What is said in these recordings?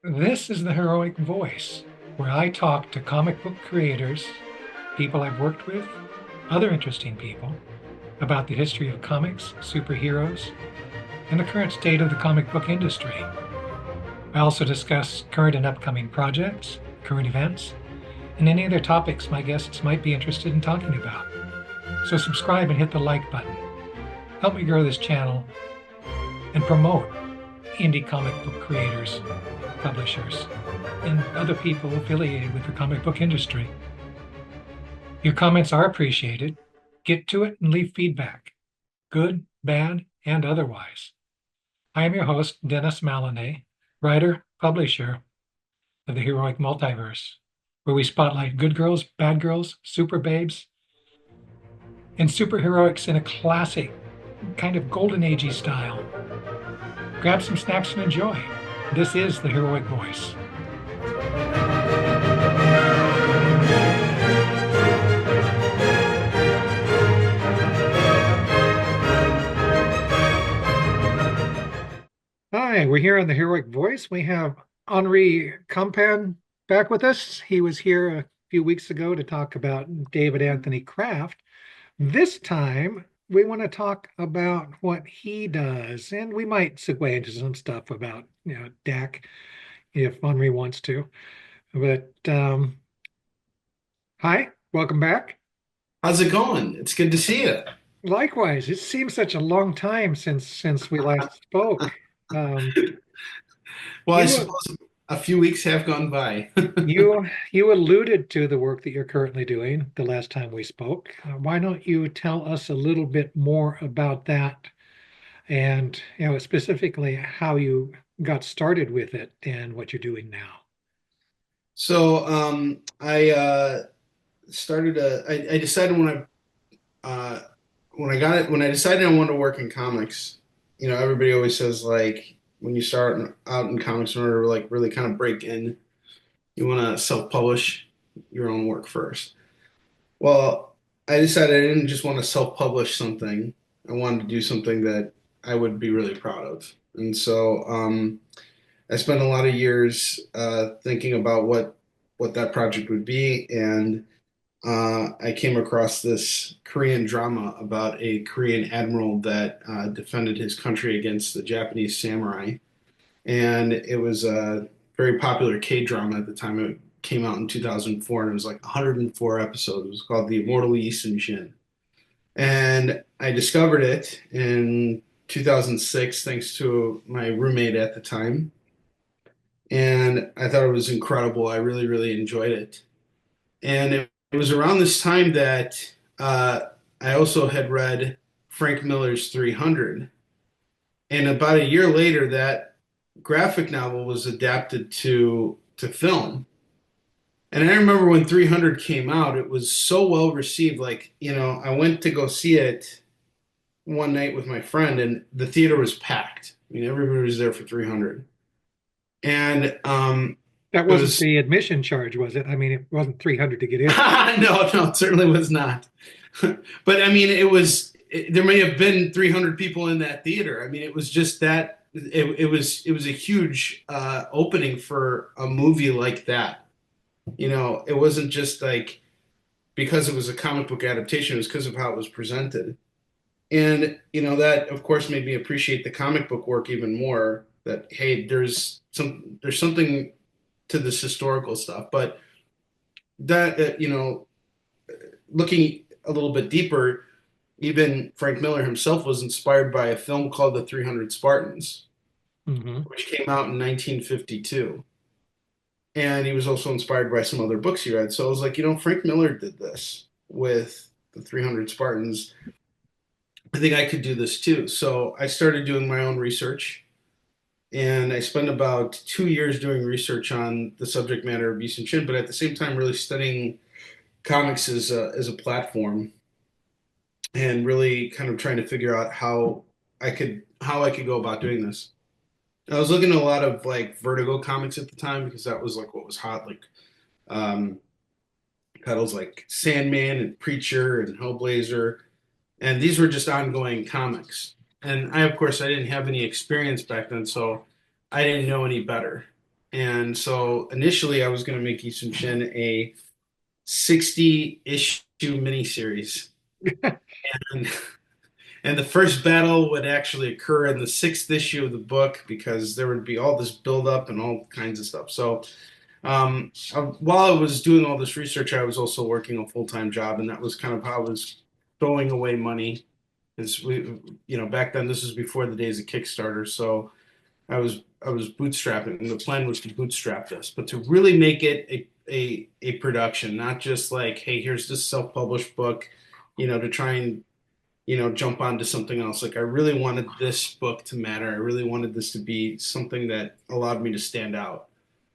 This is the Heroic Voice, where I talk to comic book creators, people I've worked with, other interesting people about the history of comics, superheroes, and the current state of the comic book industry. I also discuss current and upcoming projects, current events, and any other topics my guests might be interested in talking about. So subscribe and hit the like button. Help me grow this channel and promote indie comic book creators, publishers, and other people affiliated with the comic book industry. Your comments are appreciated. Get to it and leave feedback, good, bad, and otherwise. I am your host, Dennis Maloney, writer, publisher of the Heroic Multiverse, where we spotlight good girls, bad girls, super babes, and superheroics in a classic, kind of golden agey style. Grab some snacks and enjoy. This is the Heroic Voice. Hi, we're here on the Heroic Voice. We have Onrie Kompan back with us. He was here a few weeks ago to talk about David Anthony Kraft. This time, we want to talk about what he does, and we might segue into some stuff about, Dak if Henri wants to. But hi, welcome back. How's it going? It's good to see you. Likewise, it seems such a long time since we last spoke. Um, Well, I you suppose a few weeks have gone by. you alluded to the work that you're currently doing the last time we spoke. Why don't you tell us a little bit more about that, and specifically how you got started with it and what you're doing now? I started I decided when I got it when I decided I wanted to work in comics. Everybody always says like when you start out in comics in order to like really kind of break in, you want to self-publish your own work first. Well, I decided I didn't just want to self-publish something. I wanted to do something that I would be really proud of. And so I spent a lot of years thinking about what that project would be, and I came across this Korean drama about a Korean admiral that defended his country against the Japanese samurai, and it was a very popular K drama at the time. It came out in 2004, and it was like 104 episodes. It was called The Immortal Yi Soon Shin, and I discovered it in 2006 thanks to my roommate at the time, and I thought it was incredible. I really, really enjoyed it. And it was around this time that I also had read Frank Miller's 300. And about a year later, that graphic novel was adapted to film. And I remember when 300 came out, it was so well received. Like, I went to go see it one night with my friend, and the theater was packed. I mean, everybody was there for 300. And That it wasn't was the admission charge, was it? I mean, it wasn't 300 to get in. no, no, it certainly was not. But I mean, there may have been 300 people in that theater. I mean, it was just that it was a huge opening for a movie like that. It wasn't just like because it was a comic book adaptation, it was because of how it was presented. And that of course made me appreciate the comic book work even more. That hey, there's something to this historical stuff, but that looking a little bit deeper, even Frank Miller himself was inspired by a film called The 300 Spartans, Hmm. which came out in 1952. And he was also inspired by some other books he read. So I was like, Frank Miller did this with The 300 Spartans. I think I could do this too. So I started doing my own research. And I spent about 2 years doing research on the subject matter of Yi Soon Shin, but at the same time, really studying comics as a platform and really kind of trying to figure out how I could go about doing this. I was looking at a lot of like Vertigo comics at the time because that was like what was hot, like um, titles like Sandman and Preacher and Hellblazer, and these were just ongoing comics. And of course, I didn't have any experience back then, so I didn't know any better. And so initially I was going to make Yi Soon Shin a 60 issue miniseries. And, and the first battle would actually occur in the sixth issue of the book because there would be all this buildup and all kinds of stuff. So while I was doing all this research, I was also working a full-time job, and that was kind of how I was throwing away money. Is back then this was before the days of Kickstarter, so I was bootstrapping, and the plan was to bootstrap this, but to really make it a production, not just like, hey, here's this self-published book, to try and jump onto something else. Like I really wanted this book to matter. I really wanted this to be something that allowed me to stand out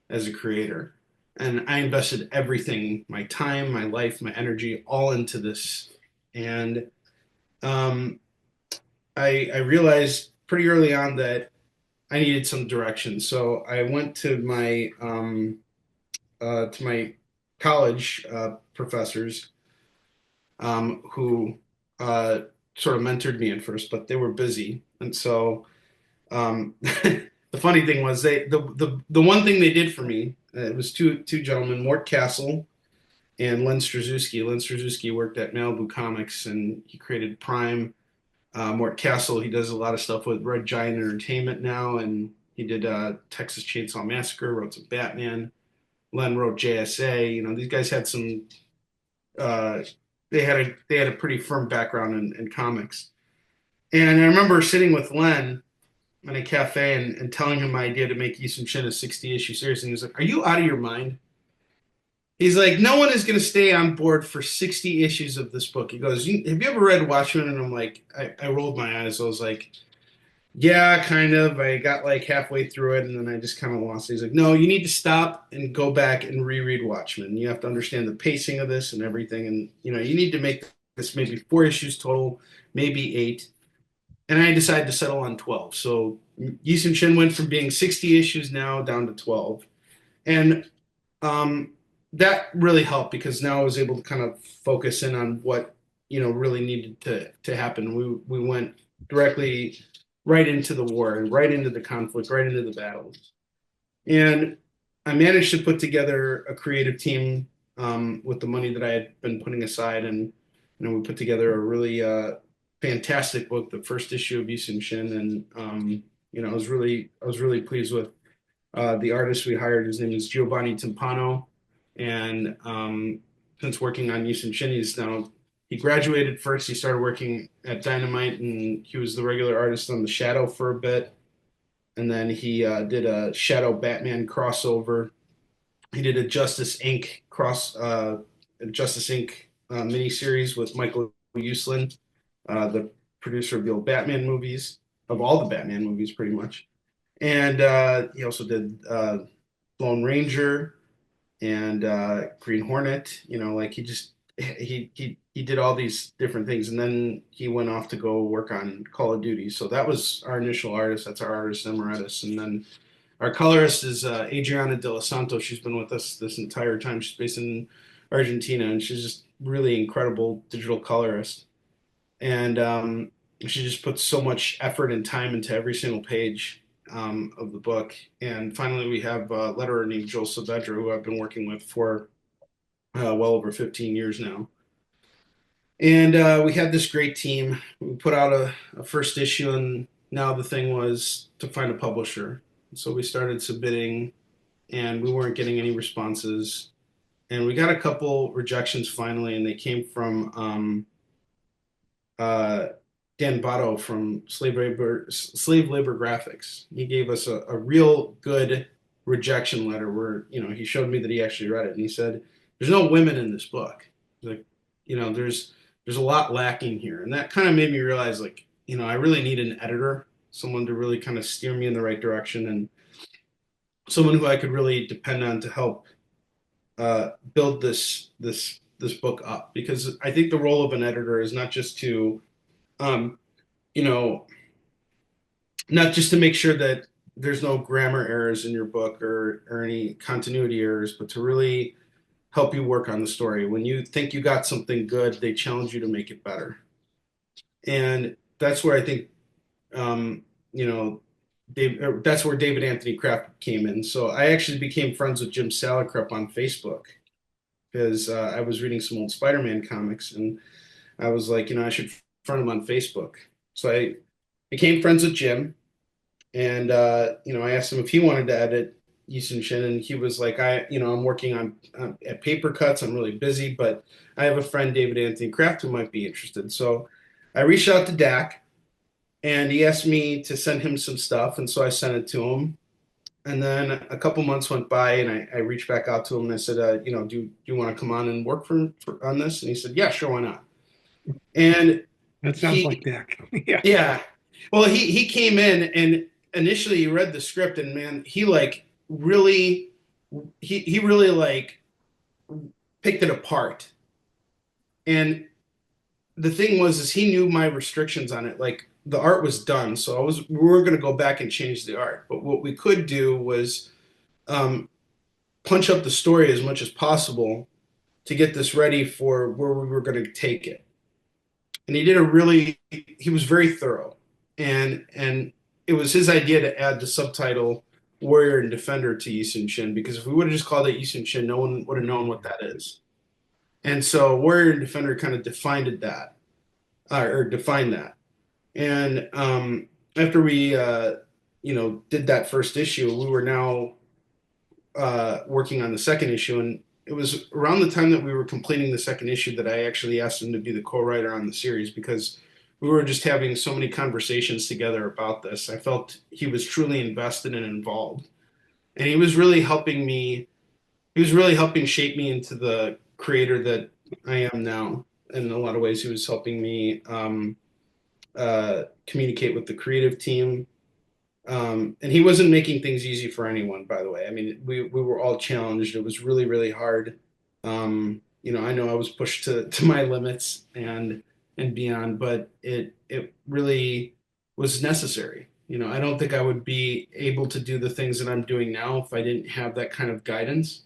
as a creator. And I invested everything, my time, my life, my energy, all into this. And um, I realized pretty early on that I needed some direction. So I went to my college professors who sort of mentored me at first, but they were busy, and so the funny thing was the one thing they did for me, it was two gentlemen, Mort Castle and Len Straczewski. Len Straczewski worked at Malibu Comics and he created Prime. Mort Castle, he does a lot of stuff with Red Giant Entertainment now, and he did Texas Chainsaw Massacre, wrote some Batman. Len wrote JSA. These guys had some. Uh, they had a pretty firm background in comics. And I remember sitting with Len in a cafe and telling him my idea to make Yi Soon Shin a 60 issue series. And he was like, "Are you out of your mind?" He's like, "No one is going to stay on board for 60 issues of this book." He goes, "Have you ever read Watchmen?" And I'm like, I rolled my eyes. I was like, "Yeah, kind of. I got like halfway through it and then I just kind of lost it." He's like, "No, you need to stop and go back and reread Watchmen. You have to understand the pacing of this and everything. And, you need to make this maybe 4 issues total, maybe eight." And I decided to settle on 12. So Yi Soon Shin went from being 60 issues now down to 12. And um, that really helped because now I was able to kind of focus in on what really needed to happen. We went directly right into the war and right into the conflict, right into the battle. And I managed to put together a creative team with the money that I had been putting aside, and we put together a really fantastic book, the first issue of Yi Soon Shin, and I was really pleased with the artist we hired. His name is Giovanni Timpano, and since working on Yi Soon Shin, he graduated first. He started working at Dynamite, and he was the regular artist on the Shadow for a bit, and then he did a Shadow Batman crossover. He did a Justice Inc. Miniseries with Michael Uslan, the producer of the old Batman movies, of all the Batman movies, pretty much. And he also did Lone Ranger and Green Hornet. Like he did all these different things, and then he went off to go work on Call of Duty. So that was our initial artist. That's our artist Emeritus, and then our colorist is Adriana De Los Santos. She's been with us this entire time. She's based in Argentina, and she's just really incredible digital colorist. And she just puts so much effort and time into every single page of the book. And finally, we have a letterer named Joel Saavedra, who I've been working with for well over 15 years now. And we had this great team. We put out a first issue, and now the thing was to find a publisher. So we started submitting, and we weren't getting any responses. And we got a couple rejections finally, and they came from uh, Dan Botto from Slave Labor Graphics. He gave us a real good rejection letter where he showed me that he actually read it, and he said, "There's no women in this book. Like, there's a lot lacking here," and that kind of made me realize, like, I really need an editor, someone to really kind of steer me in the right direction, and someone who I could really depend on to help build this book up. Because I think the role of an editor is not just to um, you know, not just to make sure that there's no grammar errors in your book or any continuity errors, but to really help you work on the story. When you think you got something good, they challenge you to make it better. And that's where I think, um, you know, that's where David Anthony Kraft came in. So I actually became friends with Jim Salicrup on Facebook because I was reading some old Spider-Man comics, and I was like, I should friend him on Facebook. So I became friends with Jim, and I asked him if he wanted to edit Yi Soon Shin, and he was like, I'm working on at paper cuts. I'm really busy, but I have a friend, David Anthony Kraft, who might be interested. So I reached out to Dak, and he asked me to send him some stuff, and so I sent it to him. And then a couple months went by, and I reached back out to him and I said, do you want to come on and work on this? And he said, yeah, sure, why not? And That sounds like he, Dak. Yeah. yeah, well, he came in and initially he read the script, and man, he like really, he really like picked it apart. And the thing was, is he knew my restrictions on it. Like the art was done, so we were going to go back and change the art. But what we could do was um, punch up the story as much as possible to get this ready for where we were going to take it. And he was very thorough. And it was his idea to add the subtitle Warrior and Defender to Yi Soon Shin, because if we would have just called it Yi Soon Shin, no one would have known what that is. And so Warrior and Defender kind of defined that. And after we, did that first issue, we were now working on the second issue. And it was around the time that we were completing the second issue that I actually asked him to be the co-writer on the series, because we were just having so many conversations together about this. I felt he was truly invested and involved. And he was really helping me, he was really helping shape me into the creator that I am now. In a lot of ways, he was helping me communicate with the creative team. And he wasn't making things easy for anyone, by the way. I mean, we were all challenged. It was really, really hard. I know I was pushed to my limits and beyond, but it really was necessary. I don't think I would be able to do the things that I'm doing now if I didn't have that kind of guidance.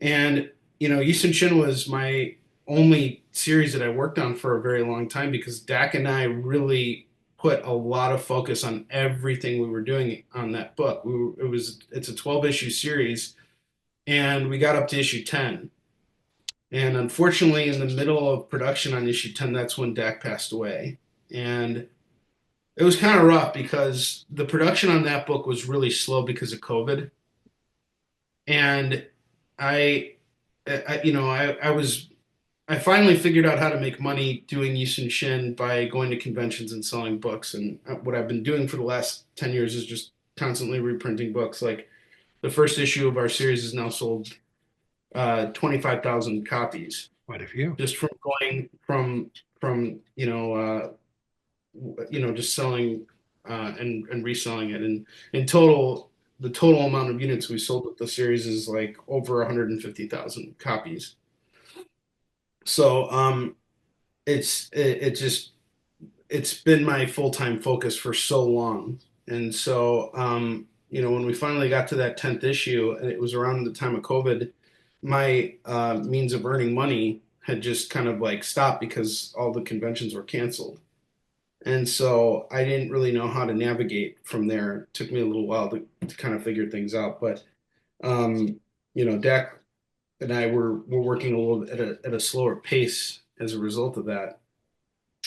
And Yi Soon Shin was my only series that I worked on for a very long time, because Dak and I really put a lot of focus on everything we were doing on that book. It's a 12 issue series, and we got up to issue 10. And unfortunately, in the middle of production on issue 10, that's when Dak passed away. And it was kind of rough because the production on that book was really slow because of COVID. And I, I finally figured out how to make money doing Yi Soon Shin by going to conventions and selling books. And what I've been doing for the last 10 years is just constantly reprinting books. Like the first issue of our series is now sold 25,000 copies, Quite a few. just from going from just selling and reselling it. And in total, the total amount of units we sold with the series is like over 150,000 copies. So it's been my full-time focus for so long. And so when we finally got to that 10th issue, and it was around the time of COVID, my means of earning money had just kind of like stopped because all the conventions were canceled. And so I didn't really know how to navigate from there. It took me a little while to kind of figure things out. But Dak and I were working a little at a slower pace as a result of that.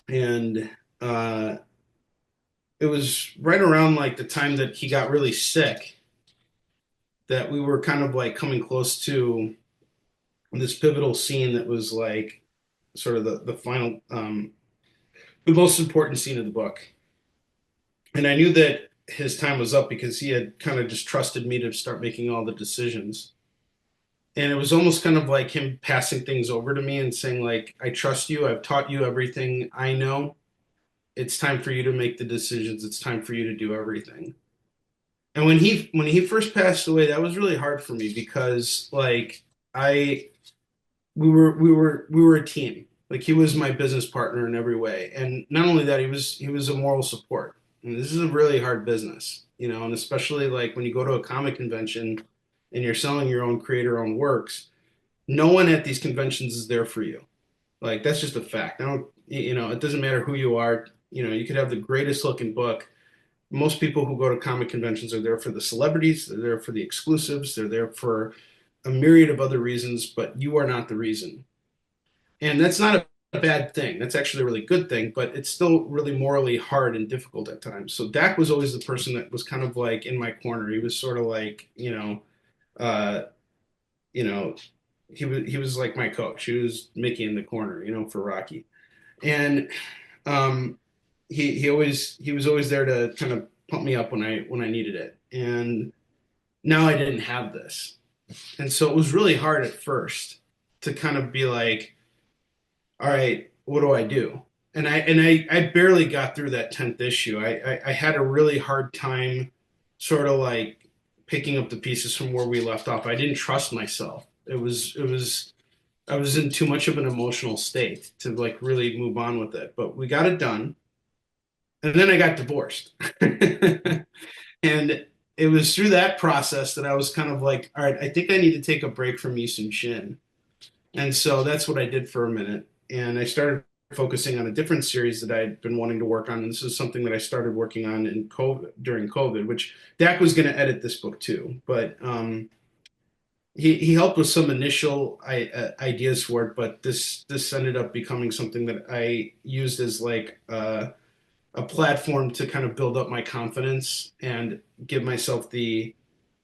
And it was right around like the time that he got really sick that we were kind of like coming close to this pivotal scene that was like sort of the final, the most important scene of the book. And I knew that his time was up because he had kind of just trusted me to start making all the decisions. And it was almost kind of like him passing things over to me and saying, like, I trust you. I've taught you everything I know. It's time for you to make the decisions. It's time for you to do everything. And when he first passed away, that was really hard for me because like I we were a team. Like he was my business partner in every way. And not only that, he was a moral support. And this is a really hard business, and especially like when you go to a comic convention and you're selling your own creator owned works, no one at these conventions is there for you. Like that's just a fact. I don't, it doesn't matter who you are. You could have the greatest looking book. Most people who go to comic conventions are there for the celebrities, they're there for the exclusives, they're there for a myriad of other reasons, but you are not the reason. And that's not a bad thing. That's actually a really good thing, but it's still really morally hard and difficult at times. So Dak was always the person that was kind of like in my corner. He was sort of like, uh, you know, he was like my coach. He was Mickey in the corner, for Rocky. And um, he was always there to kind of pump me up when I needed it. And now I didn't have this. And so it was really hard at first to kind of be like, all right, what do I do? And I barely got through that 10th issue. I had a really hard time sort of like picking up the pieces from where we left off. I didn't trust myself. It was I was in too much of an emotional state to like really move on with it. But we got it done. And then I got divorced. And it was through that process that I was kind of like, all right, I think I need to take a break from Yi Soon Shin. And so that's what I did for a minute. And I started focusing on a different series that I'd been wanting to work on. And this is something that I started working on in COVID during COVID, which Dak was going to edit this book too. But he helped with some initial ideas for it. But this ended up becoming something that I used as like a platform to kind of build up my confidence and give myself the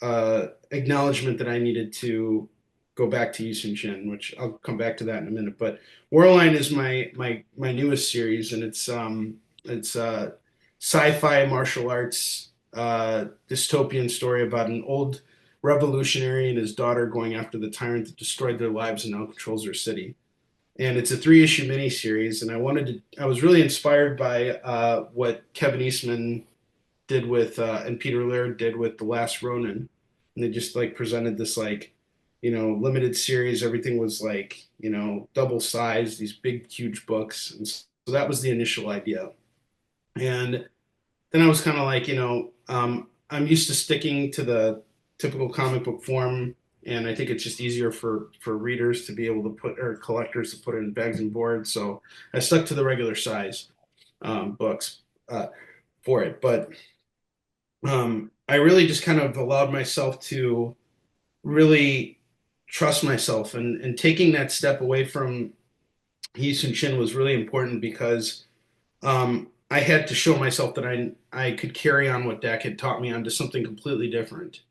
acknowledgement that I needed to go back to Yi Soon Shin, which I'll come back to that in a minute. But Warline is my newest series, and it's sci-fi martial arts dystopian story about an old revolutionary and his daughter going after the tyrant that destroyed their lives and now controls their city. And it's a 3 issue miniseries. And I was really inspired by what Kevin Eastman did with, and Peter Laird did with The Last Ronin. And they just like presented this like, limited series. Everything was like, double sized, these big, huge books. And so that was the initial idea. And then I was kind of like, I'm used to sticking to the typical comic book form, and I think it's just easier for readers to be able to put or collectors to put it in bags and boards. So I stuck to the regular size books uh, for it, but I really just kind of allowed myself to really trust myself, and taking that step away from Yi Sun Shin was really important because I had to show myself that I could carry on what Dak had taught me on to something completely different.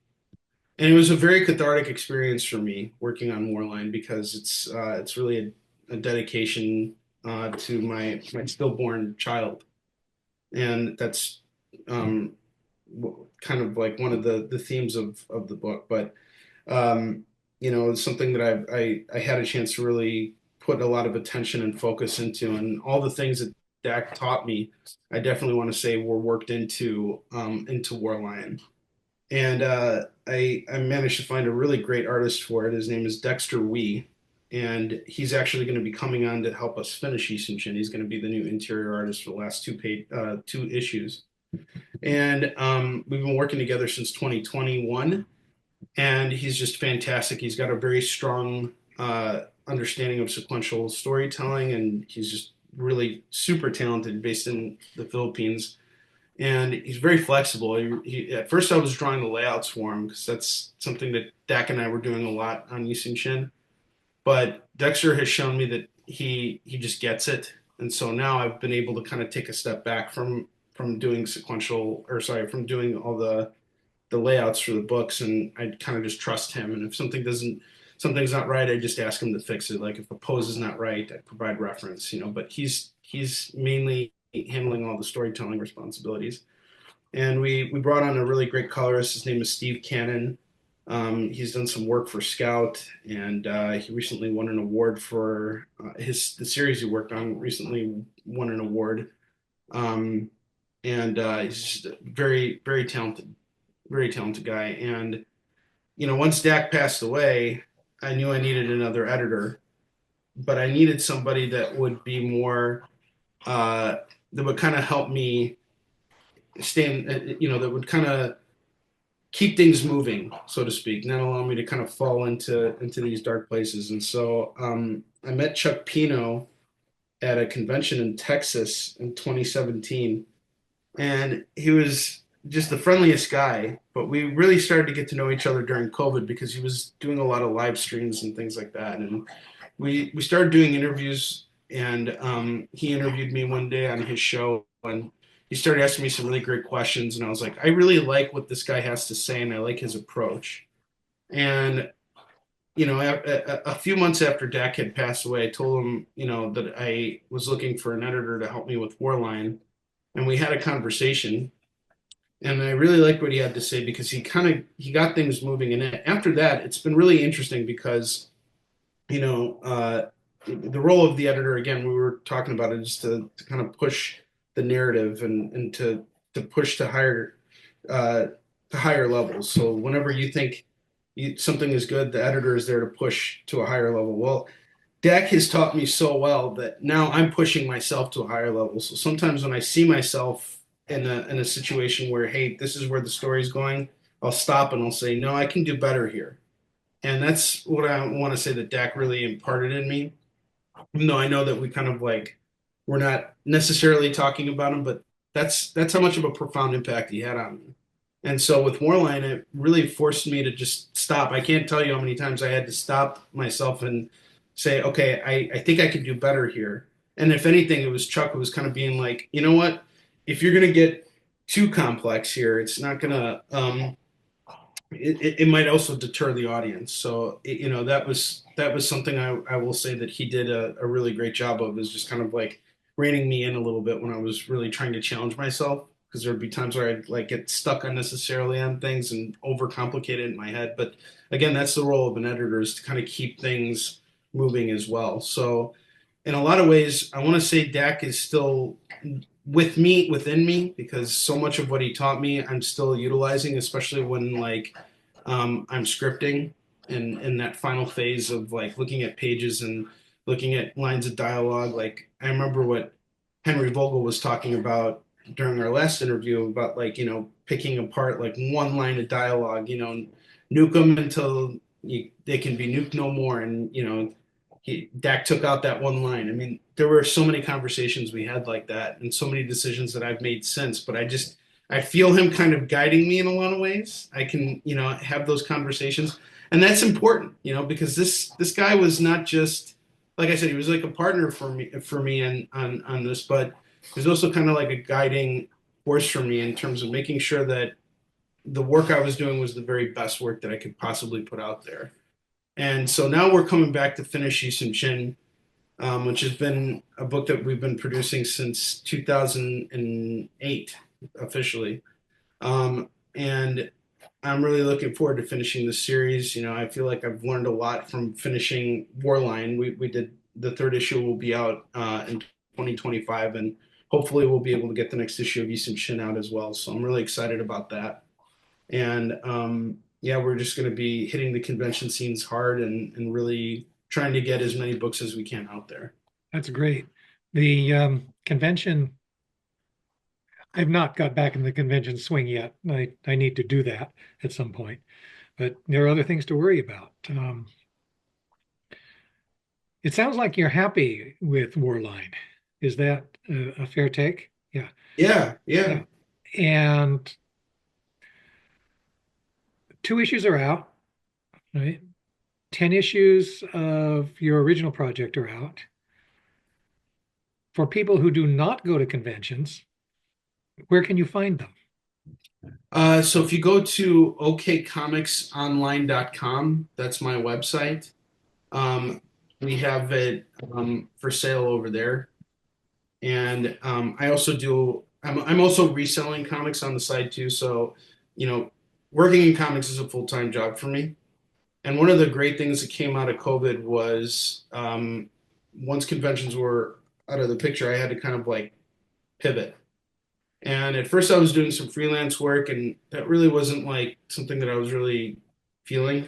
And it was a very cathartic experience for me working on Warline because it's really a dedication to my stillborn child, and that's um, kind of like one of the themes of the book. But it's something that I had a chance to really put a lot of attention and focus into, and all the things that Dak taught me, I definitely want to say were worked into Warlion. And I managed to find a really great artist for it. His name is Dexter Wee, and he's actually going to be coming on to help us finish Yi Sun Shin. He's going to be the new interior artist for the last two issues. And we've been working together since 2021, and he's just fantastic. He's got a very strong understanding of sequential storytelling, and he's just really super talented, based in the Philippines. And he's very flexible. At first, I was drawing the layouts for him because that's something that Dak and I were doing a lot on Yi Sun Shin. But Dexter has shown me that he just gets it, and so now I've been able to kind of take a step back from doing sequential, or sorry, from doing all the layouts for the books, and I kind of just trust him. And if something's not right, I just ask him to fix it. Like if a pose is not right, I provide reference. But he's mainly handling all the storytelling responsibilities. And we brought on a really great colorist. His name is Steve Cannon. He's done some work for Scout, and he recently won an award for the series he worked on. Recently won an award, and he's just a very talented guy. And once Dak passed away, I knew I needed another editor, but I needed somebody that would be more that would kind of help me stay in, that would kind of keep things moving, so to speak, not allow me to kind of fall into these dark places. And so I met Chuck Pino at a convention in Texas in 2017, and just the friendliest guy. But we really started to get to know each other during COVID because he was doing a lot of live streams and things like that. And we started doing interviews, and he interviewed me one day on his show, and he started asking me some really great questions. And I was like, I really like what this guy has to say, and I like his approach. And a few months after Dak had passed away, I told him, that I was looking for an editor to help me with Warline, and we had a conversation. And I really liked what he had to say because he got things moving. And after that, it's been really interesting because the role of the editor, again, we were talking about it, is to kind of push the narrative and to push uh, to higher levels. So whenever you think something is good, the editor is there to push to a higher level. Well, Dak has taught me so well that now I'm pushing myself to a higher level. So sometimes when I see myself in a situation where, hey, this is where the story's going, I'll stop and I'll say, no, I can do better here. And that's what I want to say that Dak really imparted in me. Even though I know that we kind of like we're not necessarily talking about him, but that's how much of a profound impact he had on me. And so with Warline, it really forced me to just stop. I can't tell you how many times I had to stop myself and say, okay, I think I could do better here. And if anything, it was Chuck who was kind of being like, you know what? If you're gonna get too complex here, it's not gonna it might also deter the audience. So that was something I will say that he did a really great job of, is just kind of like reining me in a little bit when I was really trying to challenge myself, because there'd be times where I'd like get stuck unnecessarily on things and overcomplicate it in my head. But again, that's the role of an editor, is to kind of keep things moving as well. So in a lot of ways, I want to say Dak is still within me, because so much of what he taught me I'm still utilizing, especially when like I'm scripting and in that final phase of like looking at pages and looking at lines of dialogue. Like I remember what Henry Vogel was talking about during our last interview about like picking apart like one line of dialogue, nuke them until they can be nuked no more, and Dak took out that one line. I mean, there were so many conversations we had like that, and so many decisions that I've made since. But I feel him kind of guiding me in a lot of ways. I can, have those conversations, and that's important, because this guy was not just, like I said, he was like a partner for me on this, but he was also kind of like a guiding force for me in terms of making sure that the work I was doing was the very best work that I could possibly put out there. And so now we're coming back to finish Yi Soon Shin, which has been a book that we've been producing since 2008 officially. And I'm really looking forward to finishing the series. I feel like I've learned a lot from finishing Warline. We did the third issue will be out in 2025, and hopefully we'll be able to get the next issue of Yi Soon Shin out as well. So I'm really excited about that. And yeah, we're just going to be hitting the convention scenes hard, and really trying to get as many books as we can out there. That's great. The convention, I've not got back in the convention swing yet. I need to do that at some point, but there are other things to worry about. It sounds like you're happy with Warline. Is that a fair take? Yeah. Yeah, yeah. Yeah. And two issues are out, right? 10 issues of your original project are out. For people who do not go to conventions, where can you find them? So if you go to okcomicsonline.com, that's my website. Um, we have it for sale over there. And I also do. I'm also reselling comics on the side too. So, you know, working in comics is a full-time job for me. And one of the great things that came out of COVID was once conventions were out of the picture, I had to kind of like pivot. And at first, I was doing some freelance work, and that really wasn't like something that I was really feeling.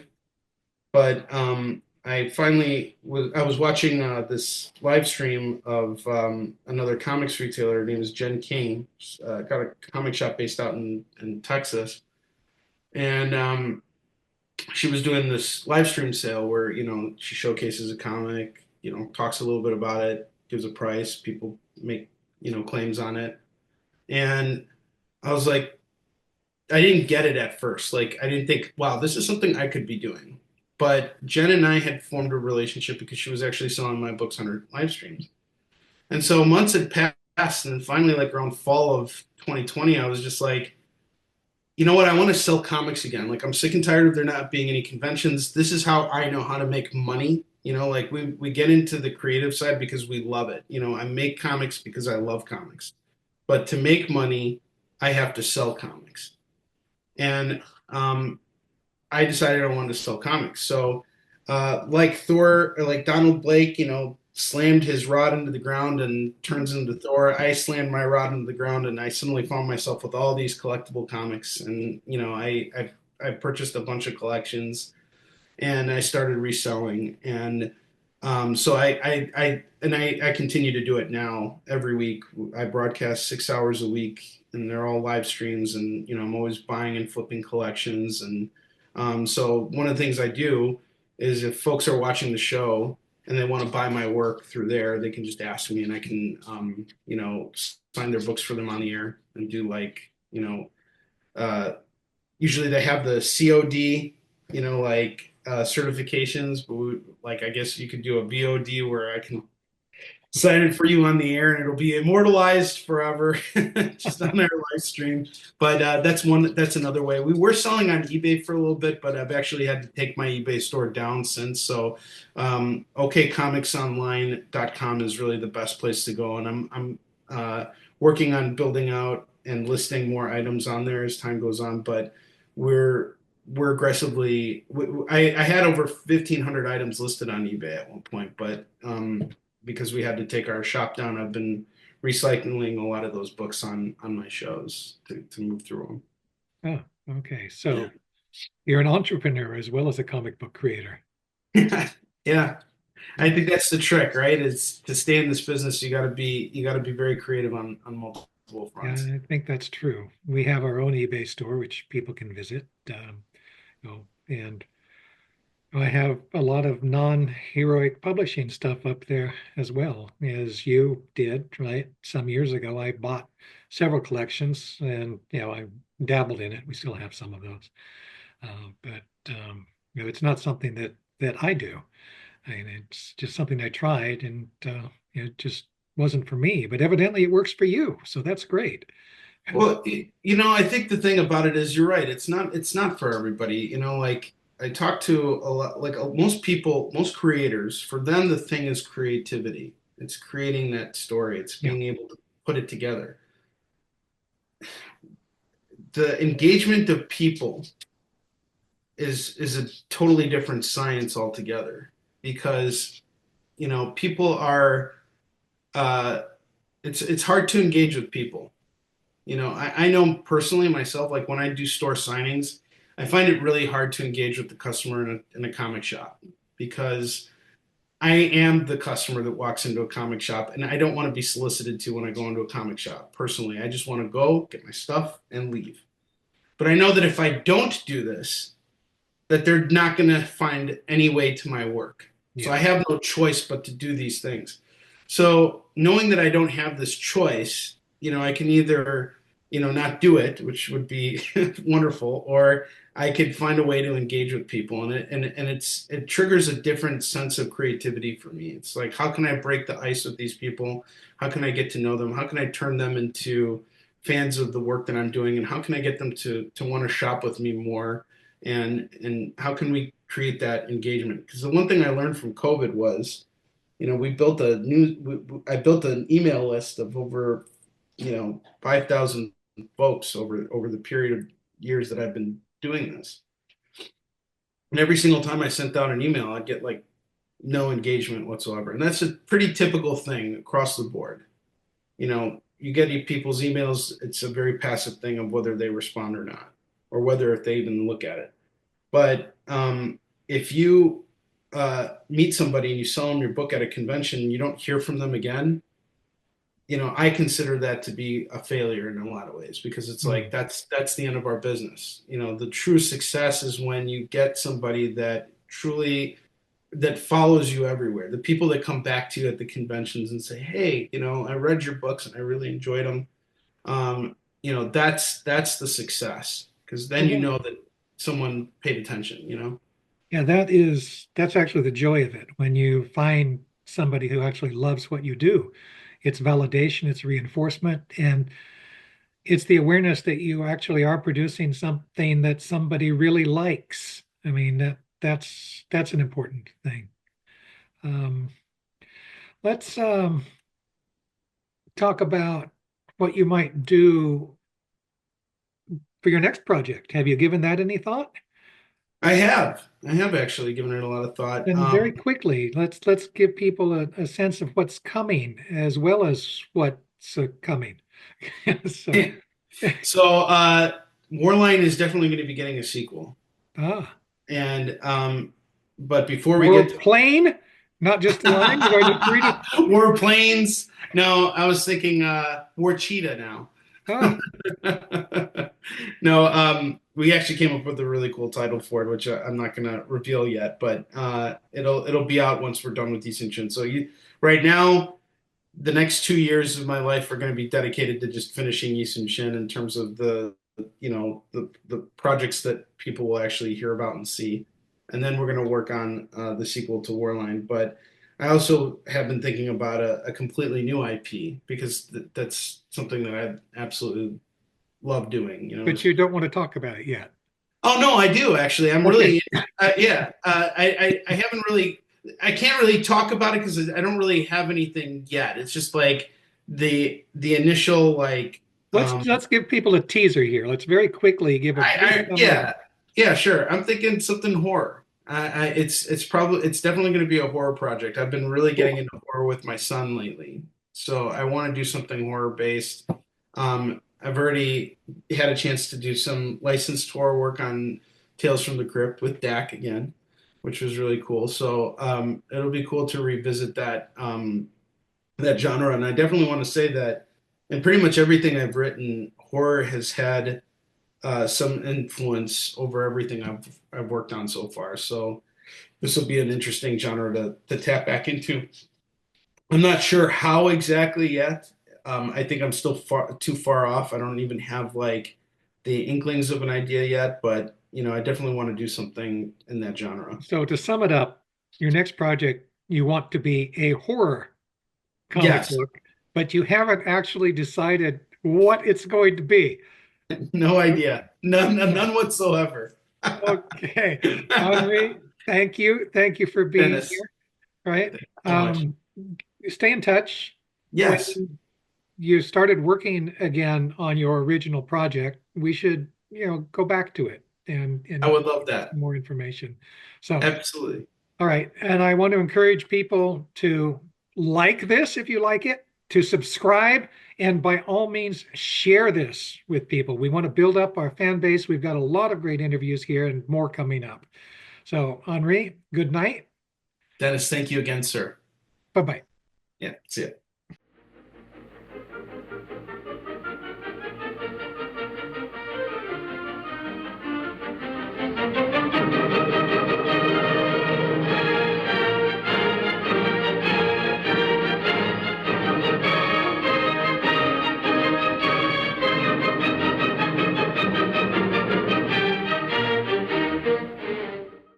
But I was watching this live stream of another comics retailer. Her name is Jen King. She's, got a comic shop based out in Texas, and she was doing this live stream sale where she showcases a comic, talks a little bit about it, gives a price, people make claims on it, and I was like, I didn't get it at first. Like I didn't think, wow, this is something I could be doing. But Jen and I had formed a relationship because she was actually selling my books on her live streams. And so months had passed, and finally, like around fall of 2020, I was just like, you know what? I want to sell comics again. Like I'm sick and tired of there not being any conventions. This is how I know how to make money. Like we get into the creative side because we love it. I make comics because I love comics. But to make money, I have to sell comics. And I decided I wanted to sell comics. So, like Thor, or like Donald Blake, slammed his rod into the ground and turns into Thor. I slammed my rod into the ground, and I suddenly found myself with all these collectible comics. And I purchased a bunch of collections, and I started reselling. And so I continue to do it now every week. I broadcast 6 hours a week, and they're all live streams. And I'm always buying and flipping collections. And so one of the things I do is if folks are watching the show and they want to buy my work through there, they can just ask me, and I can sign their books for them on the air and do like uh, usually they have the COD, certifications, but like I guess you could do a VOD where I can sign it for you on the air and it'll be immortalized forever just on our live stream. But that's another way. We were selling on eBay for a little bit, but I've actually had to take my eBay store down since. So okcomicsonline.com is really the best place to go, and I'm working on building out and listing more items on there as time goes on. But we're aggressively. I had over 1,500 items listed on eBay at one point, but because we had to take our shop down, I've been recycling a lot of those books on my shows to move through Oh, okay. them. So you're an entrepreneur as well as a comic book creator. Yeah. Yeah. I Okay. think that's the trick, right? Is to stay in this business, you got to be very creative on multiple Yeah, fronts. I think that's true. We have our own eBay store, which people can visit. And I have a lot of non-heroic publishing stuff up there as well, as you did, right? Some years ago, I bought several collections, and I dabbled in it. We still have some of those, but it's not something that I do. I mean, it's just something I tried, and it just wasn't for me. But evidently, it works for you, so that's great. Well, I think the thing about it is you're right. It's not for everybody. Like I talk to a lot, like most people, most creators, for them the thing is creativity. It's creating that story. It's Yeah, being able to put it together. The engagement of people is a totally different science altogether because people are uh, it's hard to engage with people. I know personally myself, like when I do store signings, I find it really hard to engage with the customer in a comic shop because I am the customer that walks into a comic shop, and I don't want to be solicited to when I go into a comic shop. Personally, I just want to go get my stuff and leave. But I know that if I don't do this, that they're not going to find any way to my work. So yeah, I have no choice but to do these things. So knowing that I don't have this choice, I can either, not do it, which would be wonderful, or I could find a way to engage with people, and it triggers a different sense of creativity for me. It's like, how can I break the ice with these people? How can I get to know them? How can I turn them into fans of the work that I'm doing? And how can I get them to want to shop with me more? And how can we create that engagement? Because the one thing I learned from COVID was, I built an email list of over 5,000 folks over the period of years that I've been doing this. And every single time I sent out an email, I'd get like no engagement whatsoever. And that's a pretty typical thing across the board. You get people's emails, it's a very passive thing of whether they respond or not, or whether if they even look at it. But if you meet somebody and you sell them your book at a convention and you don't hear from them again, I consider that to be a failure in a lot of ways because it's like mm, that's the end of our business. The true success is when you get somebody that truly that follows you everywhere. The people that come back to you at the conventions and say, "Hey, I read your books and I really enjoyed them." That's the success. because Well, then you know that someone paid attention, you know? yeah, that's actually the joy of it. When you find somebody who actually loves what you do, it's validation, it's reinforcement, and it's the awareness that you actually are producing something that somebody really likes. I mean, that's an important thing. Um, let's talk about what you might do for your next project. Have you given that any thought? I have actually given it a lot of thought. And very quickly, let's give people a sense of what's coming as well as what's coming. So, So, Warline is definitely going to be getting a sequel. ah, And, but before we war get plane, not just a line. You're going to read it. War Planes, no, I was thinking, War Cheetah now. Ah, No, we actually came up with a really cool title for it, which I'm not going to reveal yet, but it'll be out once we're done with Yi Soon Shin. So right now, the next 2 years of my life are going to be dedicated to just finishing Yi Soon Shin in terms of the projects that people will actually hear about and see, and then we're going to work on the sequel to Warline. But I also have been thinking about a completely new IP because that's something that I absolutely love doing. You know, but you don't want to talk about it yet. oh no, I do actually. I'm Okay. really, yeah. I haven't really, I can't really talk about it because I don't really have anything yet. It's just like the initial like, um, Let's give people a teaser here. Let's very quickly give a brief summary. yeah, sure. I'm thinking something horror. It's definitely going to be a horror project. I've been really getting Cool. into horror with my son lately, so I want to do something horror based. I've already had a chance to do some licensed horror work on Tales from the Crypt with Dak again, which was really cool. So it'll be cool to revisit that genre. And I definitely want to say that in pretty much everything I've written, horror has had some influence over everything I've worked on so far. So this will be an interesting genre to tap back into. I'm not sure how exactly yet. I think I'm still too far off. I don't even have like the inklings of an idea yet, but I definitely want to do something in that genre. So to sum it up, your next project, you want to be a horror comic Yes, book, but you haven't actually decided what it's going to be. no idea, none whatsoever. Okay. Henri, thank you. Thank you for being Dennis, here. Right. thank you so much. Um, Stay in touch. When Yes, you started working again on your original project, we should, go back to it I and would love get that. some more information. So, Absolutely. all right. And I want to encourage people to like this if you like it, to subscribe, and by all means, share this with people. We want to build up our fan base. We've got a lot of great interviews here and more coming up. So, Henri, good night. Dennis, thank you again, sir. Bye bye. Yeah, see ya.